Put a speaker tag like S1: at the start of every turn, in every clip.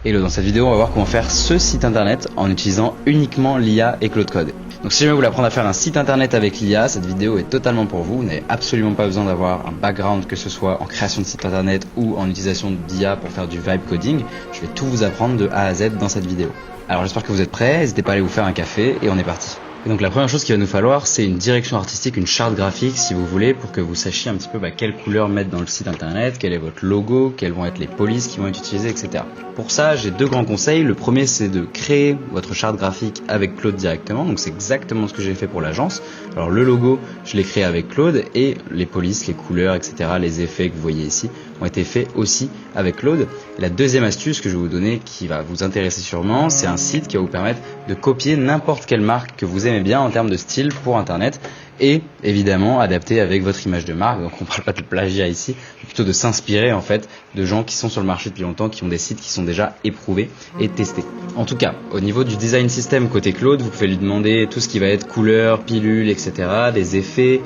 S1: Hello, dans cette vidéo on va voir comment faire ce site internet en utilisant uniquement l'IA et Claude Code. Donc si jamais vous voulez apprendre à faire un site internet avec l'IA, cette vidéo est totalement pour vous. Vous n'avez absolument pas besoin d'avoir un background, que ce soit en création de site internet ou en utilisation d'IA pour faire du vibe coding. Je vais tout vous apprendre de A à Z dans cette vidéo. Alors j'espère que vous êtes prêts, n'hésitez pas à aller vous faire un café et on est parti. Et donc la première chose qu'il va nous falloir, c'est une direction artistique, une charte graphique si vous voulez, pour que vous sachiez un petit peu quelle couleur mettre dans le site internet, quel est votre logo, quelles vont être les polices qui vont être utilisées, etc. Pour ça, j'ai deux grands conseils. Le premier, c'est de créer votre charte graphique avec Claude directement. Donc c'est exactement ce que j'ai fait pour l'agence. Alors le logo, je l'ai créé avec Claude et les polices, les couleurs, etc., les effets que vous voyez ici ont été faits aussi avec Claude. Et la deuxième astuce que je vais vous donner, qui va vous intéresser sûrement, c'est un site qui va vous permettre de copier n'importe quelle marque que vous aimez bien en termes de style pour internet et évidemment adapté avec votre image de marque. Donc on parle pas de plagiat ici, mais plutôt de s'inspirer en fait de gens qui sont sur le marché depuis longtemps, qui ont des sites qui sont déjà éprouvés et testés. En tout cas, au niveau du design system côté Claude, vous pouvez lui demander tout ce qui va être couleurs, pilules, etc., des effets,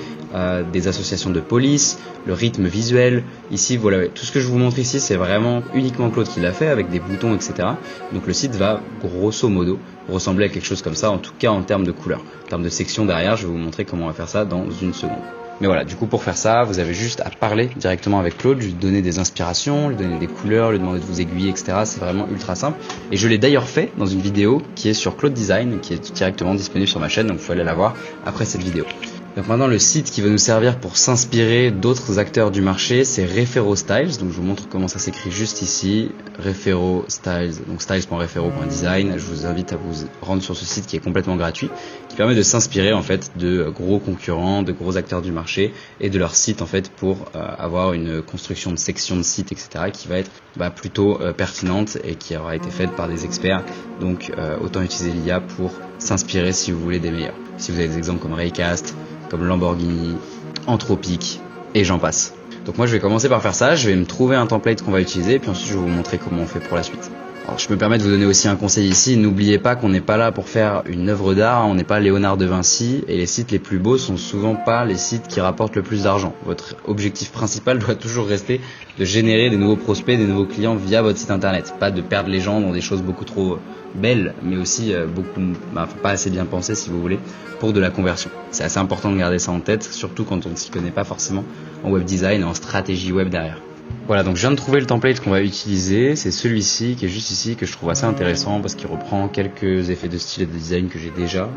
S1: des associations de police, le rythme visuel. Ici, voilà, tout ce que je vous montre ici, c'est vraiment uniquement Claude qui l'a fait avec des boutons, etc. Donc le site va grosso modo ressembler à quelque chose comme ça, en tout cas en termes de couleurs. En termes de section derrière, je vais vous montrer comment on va faire ça dans une seconde. Mais voilà, du coup pour faire ça, vous avez juste à parler directement avec Claude, lui donner des inspirations, lui donner des couleurs, lui demander de vous aiguiller, etc. C'est vraiment ultra simple. Et je l'ai d'ailleurs fait dans une vidéo qui est sur Claude Design, qui est directement disponible sur ma chaîne, donc il faut aller la voir après cette vidéo. Donc maintenant le site qui va nous servir pour s'inspirer d'autres acteurs du marché, c'est Refero Styles. Donc je vous montre comment ça s'écrit juste ici, Refero Styles, donc styles.refero.design. Je vous invite à vous rendre sur ce site qui est complètement gratuit, qui permet de s'inspirer en fait de gros concurrents, de gros acteurs du marché et de leur site en fait pour avoir une construction de sections de sites, etc. qui va être plutôt pertinente et qui aura été faite par des experts. Donc autant utiliser l'IA pour s'inspirer si vous voulez des meilleurs. Si vous avez des exemples comme Raycast, comme Lamborghini, Anthropic et j'en passe. Donc moi je vais commencer par faire ça, je vais me trouver un template qu'on va utiliser puis ensuite je vais vous montrer comment on fait pour la suite. Alors je me permets de vous donner aussi un conseil ici, n'oubliez pas qu'on n'est pas là pour faire une œuvre d'art, on n'est pas Léonard de Vinci et les sites les plus beaux sont souvent pas les sites qui rapportent le plus d'argent. Votre objectif principal doit toujours rester de générer des nouveaux prospects, des nouveaux clients via votre site internet, pas de perdre les gens dans des choses beaucoup trop belles mais aussi pas assez bien pensées si vous voulez pour de la conversion. C'est assez important de garder ça en tête, surtout quand on ne s'y connaît pas forcément en web design et en stratégie web derrière. Voilà, donc je viens de trouver le template qu'on va utiliser, c'est celui-ci qui est juste ici que je trouve assez intéressant parce qu'il reprend quelques effets de style et de design que j'ai déjà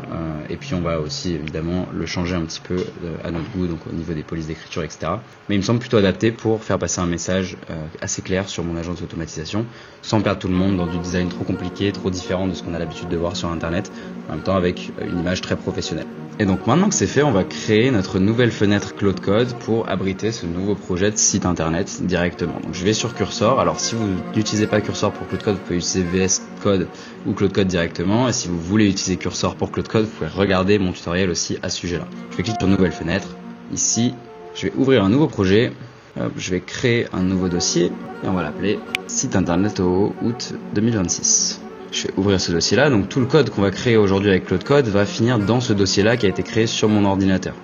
S1: et puis on va aussi évidemment le changer un petit peu à notre goût, donc au niveau des polices d'écriture, etc. Mais il me semble plutôt adapté pour faire passer un message assez clair sur mon agence d'automatisation sans perdre tout le monde dans du design trop compliqué, trop différent de ce qu'on a l'habitude de voir sur internet, en même temps avec une image très professionnelle. Et donc maintenant que c'est fait, on va créer notre nouvelle fenêtre Claude Code pour abriter ce nouveau projet de site internet directement. Donc je vais sur Cursor. Alors si vous n'utilisez pas Cursor pour Claude Code, vous pouvez utiliser VS Code ou Claude Code directement. Et si vous voulez utiliser Cursor pour Claude Code, vous pouvez regarder mon tutoriel aussi à ce sujet-là. Je vais cliquer sur nouvelle fenêtre. Ici, je vais ouvrir un nouveau projet. Hop, je vais créer un nouveau dossier et on va l'appeler site internet au août 2026. Je vais ouvrir ce dossier-là, donc tout le code qu'on va créer aujourd'hui avec Claude Code va finir dans ce dossier-là qui a été créé sur mon ordinateur.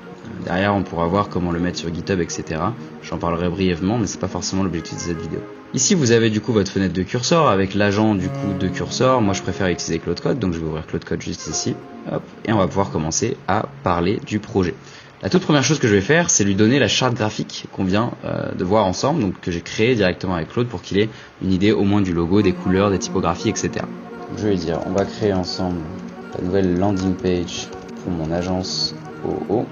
S1: Derrière, on pourra voir comment le mettre sur GitHub, etc. J'en parlerai brièvement, mais c'est pas forcément l'objectif de cette vidéo. Ici, vous avez du coup votre fenêtre de Cursor avec l'agent du coup de Cursor. Moi, je préfère utiliser Claude Code, donc je vais ouvrir Claude Code juste ici. Hop, et on va pouvoir commencer à parler du projet. La toute première chose que je vais faire, c'est lui donner la charte graphique qu'on vient de voir ensemble, donc que j'ai créé directement avec Claude pour qu'il ait une idée au moins du logo, des couleurs, des typographies, etc. Je vais lui dire, on va créer ensemble la nouvelle landing page pour mon agence OO.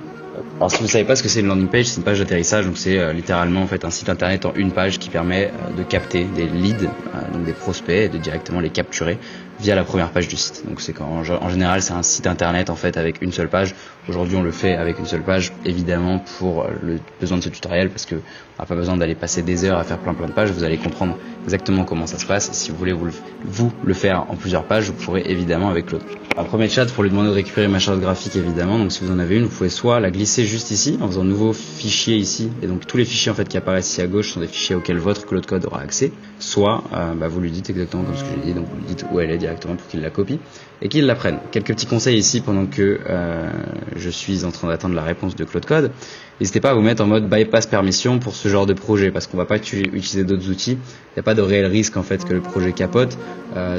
S1: Alors si vous ne savez pas ce que c'est une landing page, c'est une page d'atterrissage, donc c'est littéralement en fait un site internet en une page qui permet de capter des leads, donc des prospects, et de directement les capturer via la première page du site. Donc c'est quand en général c'est un site internet en fait avec une seule page. Aujourd'hui on le fait avec une seule page, évidemment pour le besoin de ce tutoriel, parce que on n'a pas besoin d'aller passer des heures à faire plein de pages, vous allez comprendre exactement comment ça se passe. Et si vous voulez vous le faire en plusieurs pages, vous pourrez évidemment avec Claude. Un premier chat pour lui demander de récupérer ma charte graphique évidemment, donc si vous en avez une, vous pouvez soit la glisser juste ici en faisant un nouveau fichier ici, et donc tous les fichiers en fait qui apparaissent ici à gauche sont des fichiers auxquels votre Claude Code aura accès, soit vous lui dites exactement comme ce que j'ai dit, donc vous lui dites où elle est directement pour qu'ils la copient et qu'ils la prennent. Quelques petits conseils ici pendant que je suis en train d'attendre la réponse de Claude Code. N'hésitez pas à vous mettre en mode bypass permission pour ce genre de projet parce qu'on va pas utiliser d'autres outils. Il n'y a pas de réel risque en fait que le projet capote.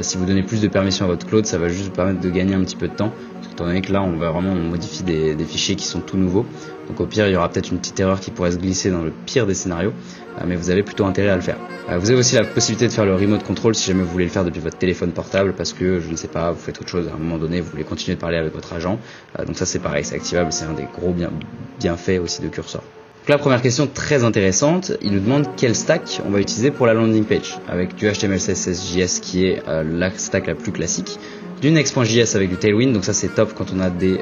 S1: Si vous donnez plus de permissions à votre Claude, ça va juste vous permettre de gagner un petit peu de temps. Étant donné que là, on va vraiment modifier des fichiers qui sont tout nouveaux. Donc au pire, il y aura peut-être une petite erreur qui pourrait se glisser dans le pire des scénarios, mais vous avez plutôt intérêt à le faire. Vous avez aussi la possibilité de faire le remote control si jamais vous voulez le faire depuis votre téléphone portable parce que, je ne sais pas, vous faites autre chose à un moment donné, vous voulez continuer de parler avec votre agent. Donc ça c'est pareil, c'est activable, c'est un des gros bienfaits aussi de Cursor. Donc la première question très intéressante, il nous demande quel stack on va utiliser pour la landing page, avec du HTML, CSS, JS qui est la stack la plus classique, du Next.js avec du Tailwind, donc ça c'est top quand on a des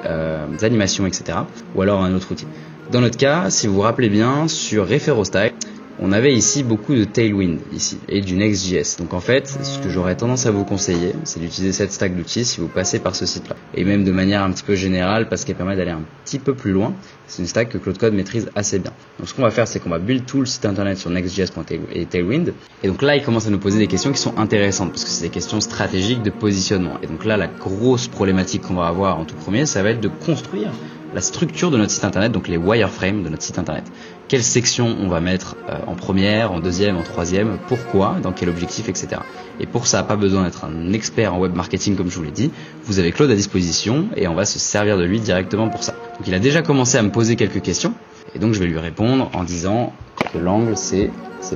S1: animations, etc. Ou alors un autre outil. Dans notre cas, si vous vous rappelez bien, sur ReferoStyle, on avait ici beaucoup de Tailwind ici et du Next.js. Donc en fait, ce que j'aurais tendance à vous conseiller, c'est d'utiliser cette stack d'outils si vous passez par ce site-là. Et même de manière un petit peu générale parce qu'elle permet d'aller un petit peu plus loin. C'est une stack que Claude Code maîtrise assez bien. Donc ce qu'on va faire, c'est qu'on va build tout le site internet sur Next.js et Tailwind. Et donc là, il commence à nous poser des questions qui sont intéressantes parce que c'est des questions stratégiques de positionnement. Et donc là, la grosse problématique qu'on va avoir en tout premier, ça va être de construire la structure de notre site internet, donc les wireframes de notre site internet. Quelle section on va mettre en première, en deuxième, en troisième, pourquoi, dans quel objectif, etc. Et pour ça, pas besoin d'être un expert en web marketing comme je vous l'ai dit, vous avez Claude à disposition et on va se servir de lui directement pour ça. Donc il a déjà commencé à me poser quelques questions et donc je vais lui répondre en disant que l'angle c'est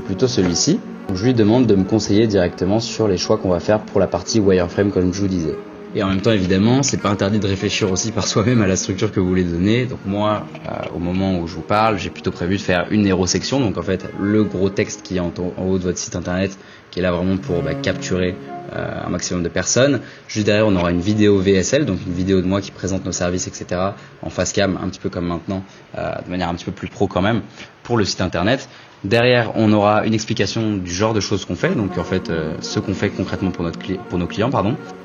S1: plutôt celui-ci. Donc je lui demande de me conseiller directement sur les choix qu'on va faire pour la partie wireframe comme je vous disais. Et en même temps, évidemment, c'est pas interdit de réfléchir aussi par soi-même à la structure que vous voulez donner. Donc moi, au moment où je vous parle, j'ai plutôt prévu de faire une hérosection. Donc en fait, le gros texte qui est en haut de votre site internet, qui est là vraiment pour capturer un maximum de personnes. Juste derrière, on aura une vidéo VSL, donc une vidéo de moi qui présente nos services, etc. en face cam, un petit peu comme maintenant, de manière un petit peu plus pro quand même, pour le site internet. Derrière, on aura une explication du genre de choses qu'on fait, donc en fait ce qu'on fait concrètement pour nos clients,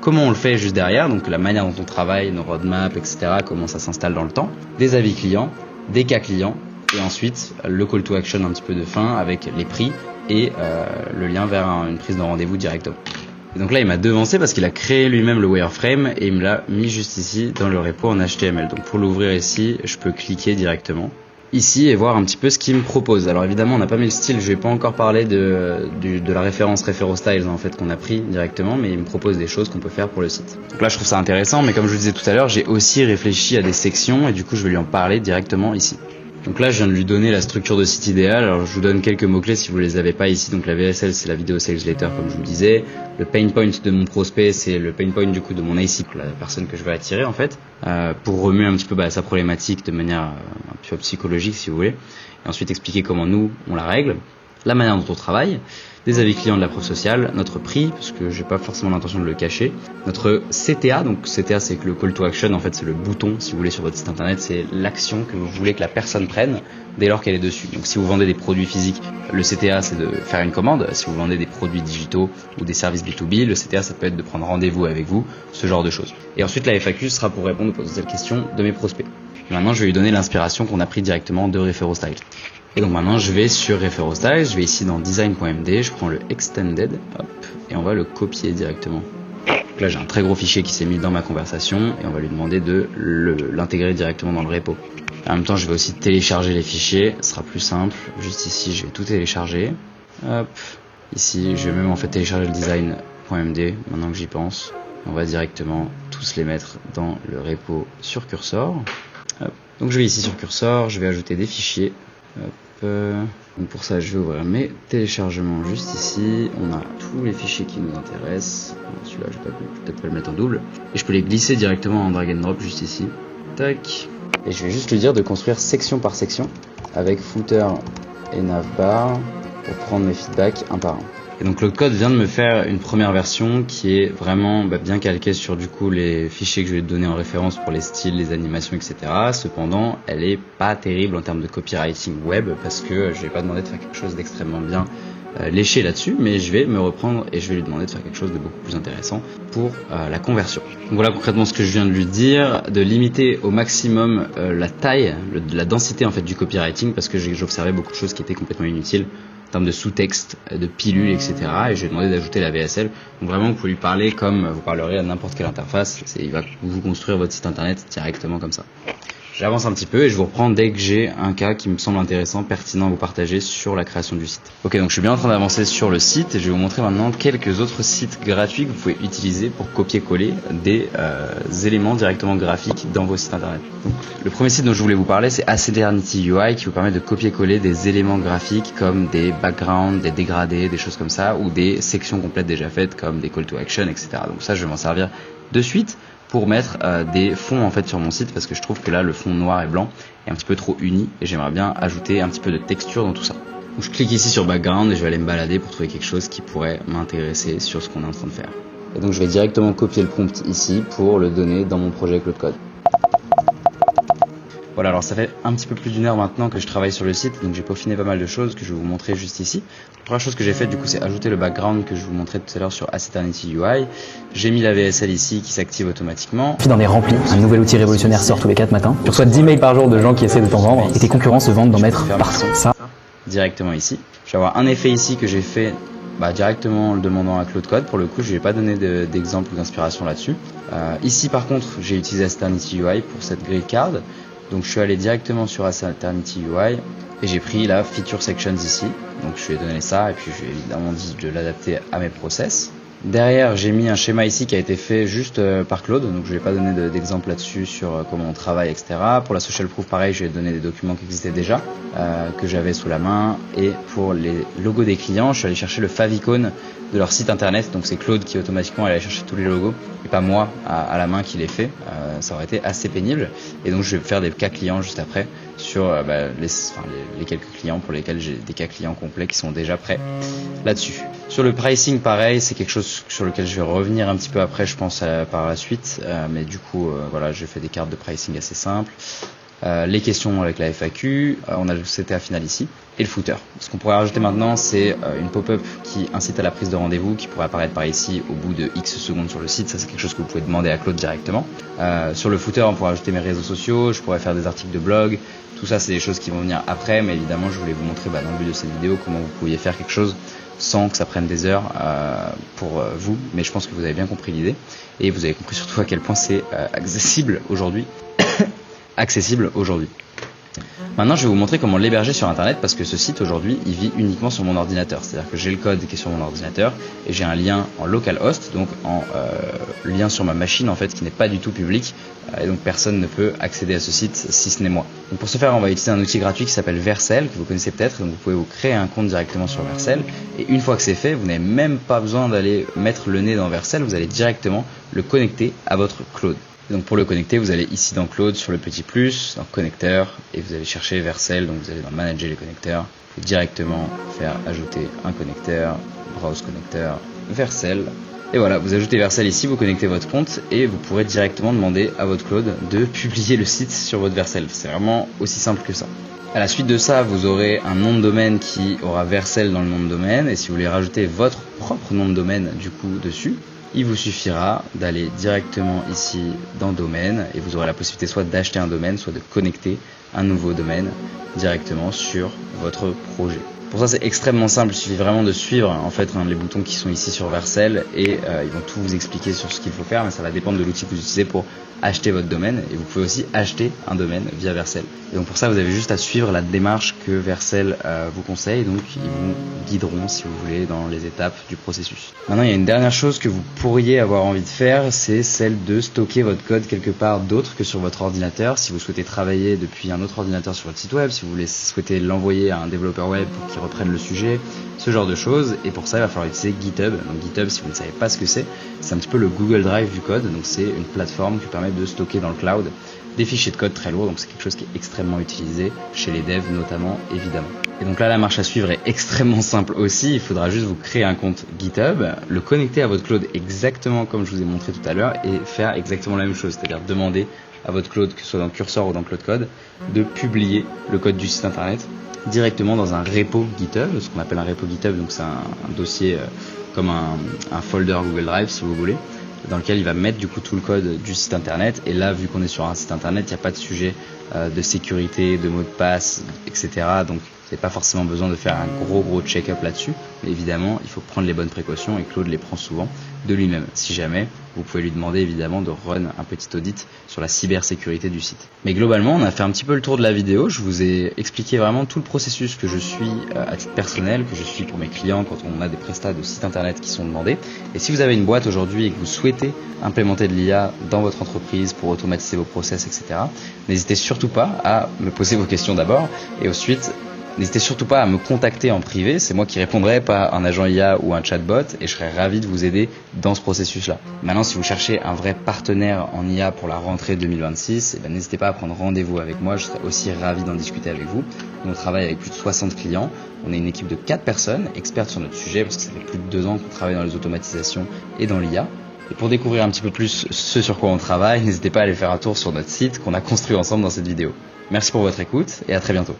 S1: comment on le fait juste derrière, donc la manière dont on travaille, nos roadmaps, etc., comment ça s'installe dans le temps, des avis clients, des cas clients, et ensuite le call to action un petit peu de fin avec les prix et le lien vers une prise de rendez-vous directement. Et donc là, il m'a devancé parce qu'il a créé lui-même le wireframe et il me l'a mis juste ici dans le repo en HTML. Donc pour l'ouvrir ici, je peux cliquer directement ici et voir un petit peu ce qu'il me propose. Alors évidemment, on n'a pas mis le style, je vais pas encore parler de la référence ReferoStyle en fait qu'on a pris directement, mais il me propose des choses qu'on peut faire pour le site. Donc là, je trouve ça intéressant, mais comme je vous disais tout à l'heure, j'ai aussi réfléchi à des sections et du coup, je vais lui en parler directement ici. Donc là, je viens de lui donner la structure de site idéal. Alors, je vous donne quelques mots-clés si vous les avez pas ici. Donc, la VSL, c'est la vidéo sales letter, comme je vous le disais. Le pain point de mon prospect, c'est le pain point du coup de mon AC, la personne que je veux attirer en fait, pour remuer un petit peu sa problématique de manière un peu psychologique si vous voulez. Et ensuite expliquer comment nous, on la règle, la manière dont on travaille, des avis clients de la preuve sociale, notre prix, parce que j'ai pas forcément l'intention de le cacher, notre CTA, donc CTA c'est que le call to action, en fait c'est le bouton, si vous voulez, sur votre site internet, c'est l'action que vous voulez que la personne prenne dès lors qu'elle est dessus. Donc si vous vendez des produits physiques, le CTA c'est de faire une commande. Si vous vendez des produits digitaux ou des services B2B, le CTA ça peut être de prendre rendez-vous avec vous, ce genre de choses. Et ensuite la FAQ sera pour répondre aux potentielles questions de mes prospects. Et maintenant je vais lui donner l'inspiration qu'on a pris directement de ReferoStyle. Et donc maintenant je vais sur ReferoStyle, je vais ici dans design.md, je prends le extended, hop, et on va le copier directement. Donc là j'ai un très gros fichier qui s'est mis dans ma conversation et on va lui demander de l'intégrer directement dans le repo. En même temps je vais aussi télécharger les fichiers, ce sera plus simple, juste ici je vais tout télécharger. Hop, ici je vais même en fait télécharger le design.md maintenant que j'y pense. On va directement tous les mettre dans le repo sur Cursor. Hop. Donc je vais ici sur Cursor, je vais ajouter des fichiers. Hop. Donc pour ça je vais ouvrir mes téléchargements juste ici, on a tous les fichiers qui nous intéressent. Celui-là je vais peut-être pas le mettre en double et je peux les glisser directement en drag and drop juste ici, tac, et je vais juste lui dire de construire section par section avec footer et navbar pour prendre mes feedbacks un par un. Et donc le code vient de me faire une première version qui est vraiment bien calquée sur du coup les fichiers que je vais te donner en référence pour les styles, les animations, etc. Cependant, elle est pas terrible en termes de copywriting web parce que je vais pas demandé de faire quelque chose d'extrêmement bien lécher là-dessus, mais je vais me reprendre et je vais lui demander de faire quelque chose de beaucoup plus intéressant pour la conversion. Donc voilà concrètement ce que je viens de lui dire, de limiter au maximum la taille, la densité en fait du copywriting, parce que j'observais beaucoup de choses qui étaient complètement inutiles en termes de sous-texte, de pilules, etc. Et je lui ai demandé d'ajouter la VSL. Donc vraiment vous pouvez lui parler comme vous parlerez à n'importe quelle interface, il va vous construire votre site internet directement comme ça. J'avance un petit peu et je vous reprends dès que j'ai un cas qui me semble intéressant, pertinent à vous partager sur la création du site. Ok, donc je suis bien en train d'avancer sur le site et je vais vous montrer maintenant quelques autres sites gratuits que vous pouvez utiliser pour copier-coller des éléments directement graphiques dans vos sites internet. Donc, le premier site dont je voulais vous parler, c'est Aceternity UI qui vous permet de copier-coller des éléments graphiques comme des backgrounds, des dégradés, des choses comme ça, ou des sections complètes déjà faites comme des call to action, etc. Donc ça, je vais m'en servir de suite pour mettre des fonds en fait sur mon site, parce que je trouve que là le fond noir et blanc est un petit peu trop uni et j'aimerais bien ajouter un petit peu de texture dans tout ça. Donc je clique ici sur background et je vais aller me balader pour trouver quelque chose qui pourrait m'intéresser sur ce qu'on est en train de faire. Et donc je vais directement copier le prompt ici pour le donner dans mon projet Claude Code. Voilà, alors ça fait un petit peu plus d'une heure maintenant que je travaille sur le site, donc j'ai peaufiné pas mal de choses que je vais vous montrer juste ici. La première chose que j'ai faite du coup, c'est ajouter le background que je vous montrais tout à l'heure sur Aceternity UI. J'ai mis la VSL ici qui s'active automatiquement.
S2: Puis d'en est rempli, un nouvel outil révolutionnaire sort tous les 4 matins. Tu reçois 10 mails par jour de gens qui essaient de t'en vendre et tes concurrents se vendent d'en mettre partout. Ça,
S1: directement ici. Je vais avoir un effet ici que j'ai fait directement en le demandant à Claude Code. Pour le coup, je n'ai pas donné d'exemple ou d'inspiration là-dessus. Ici par contre, j'ai utilisé Aceternity UI pour cette grille card. Donc je suis allé directement sur Aceternity UI et j'ai pris la Feature Sections ici. Donc je lui ai donné ça et puis je lui ai évidemment dit de l'adapter à mes process. Derrière, j'ai mis un schéma ici qui a été fait juste par Claude, donc je ne vais pas donner d'exemple là-dessus sur comment on travaille, etc. Pour la social proof, pareil, je vais donner des documents qui existaient déjà, que j'avais sous la main. Et pour les logos des clients, je suis allé chercher le favicon de leur site internet, donc c'est Claude qui automatiquement allait chercher tous les logos, et pas moi à la main qui les fait. Ça aurait été assez pénible. Et donc je vais faire des cas clients juste après sur les quelques clients pour lesquels j'ai des cas clients complets qui sont déjà prêts là-dessus. Sur le pricing, pareil, c'est quelque chose sur lequel je vais revenir un petit peu après, je pense, par la suite. Mais du coup, voilà, j'ai fait des cartes de pricing assez simples. Les questions avec la FAQ, on a le CTA final ici, et le footer. Ce qu'on pourrait rajouter maintenant, c'est une pop-up qui incite à la prise de rendez-vous, qui pourrait apparaître par ici au bout de X secondes sur le site. Ça, c'est quelque chose que vous pouvez demander à Claude directement. Sur le footer, on pourrait ajouter mes réseaux sociaux, je pourrais faire des articles de blog. Tout ça, c'est des choses qui vont venir après, mais évidemment, je voulais vous montrer dans le but de cette vidéo comment vous pouviez faire quelque chose sans que ça prenne des heures pour vous, mais je pense que vous avez bien compris l'idée et vous avez compris surtout à quel point c'est accessible aujourd'hui. Maintenant, je vais vous montrer comment l'héberger sur internet, parce que ce site aujourd'hui il vit uniquement sur mon ordinateur, c'est-à-dire que j'ai le code qui est sur mon ordinateur et j'ai un lien en localhost, donc en lien sur ma machine en fait, qui n'est pas du tout public, et donc personne ne peut accéder à ce site si ce n'est moi. Donc pour ce faire, on va utiliser un outil gratuit qui s'appelle Vercel, que vous connaissez peut-être. Donc vous pouvez vous créer un compte directement sur Vercel, et une fois que c'est fait, vous n'avez même pas besoin d'aller mettre le nez dans Vercel, vous allez directement le connecter à votre Claude. Donc pour le connecter, vous allez ici dans Claude sur le petit plus, dans connecteur, et vous allez chercher Vercel, donc vous allez dans manager les connecteurs, et directement faire ajouter un connecteur, browse connecteur, Vercel. Et voilà, vous ajoutez Vercel ici, vous connectez votre compte et vous pourrez directement demander à votre Claude de publier le site sur votre Vercel. C'est vraiment aussi simple que ça. À la suite de ça, vous aurez un nom de domaine qui aura Vercel dans le nom de domaine, et si vous voulez rajouter votre propre nom de domaine du coup dessus, il vous suffira d'aller directement ici dans domaine et vous aurez la possibilité soit d'acheter un domaine, soit de connecter un nouveau domaine directement sur votre projet. Pour ça, c'est extrêmement simple, il suffit vraiment de suivre en fait les boutons qui sont ici sur Vercel et ils vont tout vous expliquer sur ce qu'il faut faire, mais ça va dépendre de l'outil que vous utilisez pour acheter votre domaine, et vous pouvez aussi acheter un domaine via Vercel. Et donc pour ça, vous avez juste à suivre la démarche que Vercel vous conseille, donc ils vous guideront si vous voulez dans les étapes du processus. Maintenant, il y a une dernière chose que vous pourriez avoir envie de faire, c'est celle de stocker votre code quelque part d'autre que sur votre ordinateur. Si vous souhaitez travailler depuis un autre ordinateur sur votre site web, si vous souhaitez l'envoyer à un développeur web pour qu'il reprenne le sujet, ce genre de choses, et pour ça il va falloir utiliser GitHub. Donc GitHub, si vous ne savez pas ce que c'est un petit peu le Google Drive du code, donc c'est une plateforme qui permet de stocker dans le cloud des fichiers de code très lourds, donc c'est quelque chose qui est extrêmement utilisé chez les devs notamment, évidemment. Et donc là, la marche à suivre est extrêmement simple aussi, il faudra juste vous créer un compte GitHub, le connecter à votre Claude exactement comme je vous ai montré tout à l'heure et faire exactement la même chose, c'est-à-dire demander à votre Claude, que ce soit dans Cursor ou dans Claude Code, de publier le code du site internet directement dans un repo GitHub, ce qu'on appelle un repo GitHub, donc c'est un dossier comme un folder Google Drive si vous voulez, dans lequel il va mettre du coup tout le code du site internet. Et là, vu qu'on est sur un site internet, il n'y a pas de sujet de sécurité, de mot de passe, etc. Donc vous n'avez pas forcément besoin de faire un gros check-up là-dessus. Mais évidemment, il faut prendre les bonnes précautions et Claude les prend souvent de lui-même. Si jamais, vous pouvez lui demander évidemment de run un petit audit sur la cybersécurité du site. Mais globalement, on a fait un petit peu le tour de la vidéo. Je vous ai expliqué vraiment tout le processus que je suis à titre personnel, que je suis pour mes clients quand on a des prestats de sites internet qui sont demandés. Et si vous avez une boîte aujourd'hui et que vous souhaitez implémenter de l'IA dans votre entreprise pour automatiser vos process, etc., n'hésitez surtout pas à me poser vos questions d'abord et ensuite n'hésitez surtout pas à me contacter en privé, c'est moi qui répondrai, pas un agent IA ou un chatbot, et je serai ravi de vous aider dans ce processus-là. Maintenant, si vous cherchez un vrai partenaire en IA pour la rentrée 2026, n'hésitez pas à prendre rendez-vous avec moi, je serai aussi ravi d'en discuter avec vous. On travaille avec plus de 60 clients, on est une équipe de 4 personnes, expertes sur notre sujet, parce que ça fait plus de 2 ans qu'on travaille dans les automatisations et dans l'IA. Et pour découvrir un petit peu plus ce sur quoi on travaille, n'hésitez pas à aller faire un tour sur notre site qu'on a construit ensemble dans cette vidéo. Merci pour votre écoute et à très bientôt.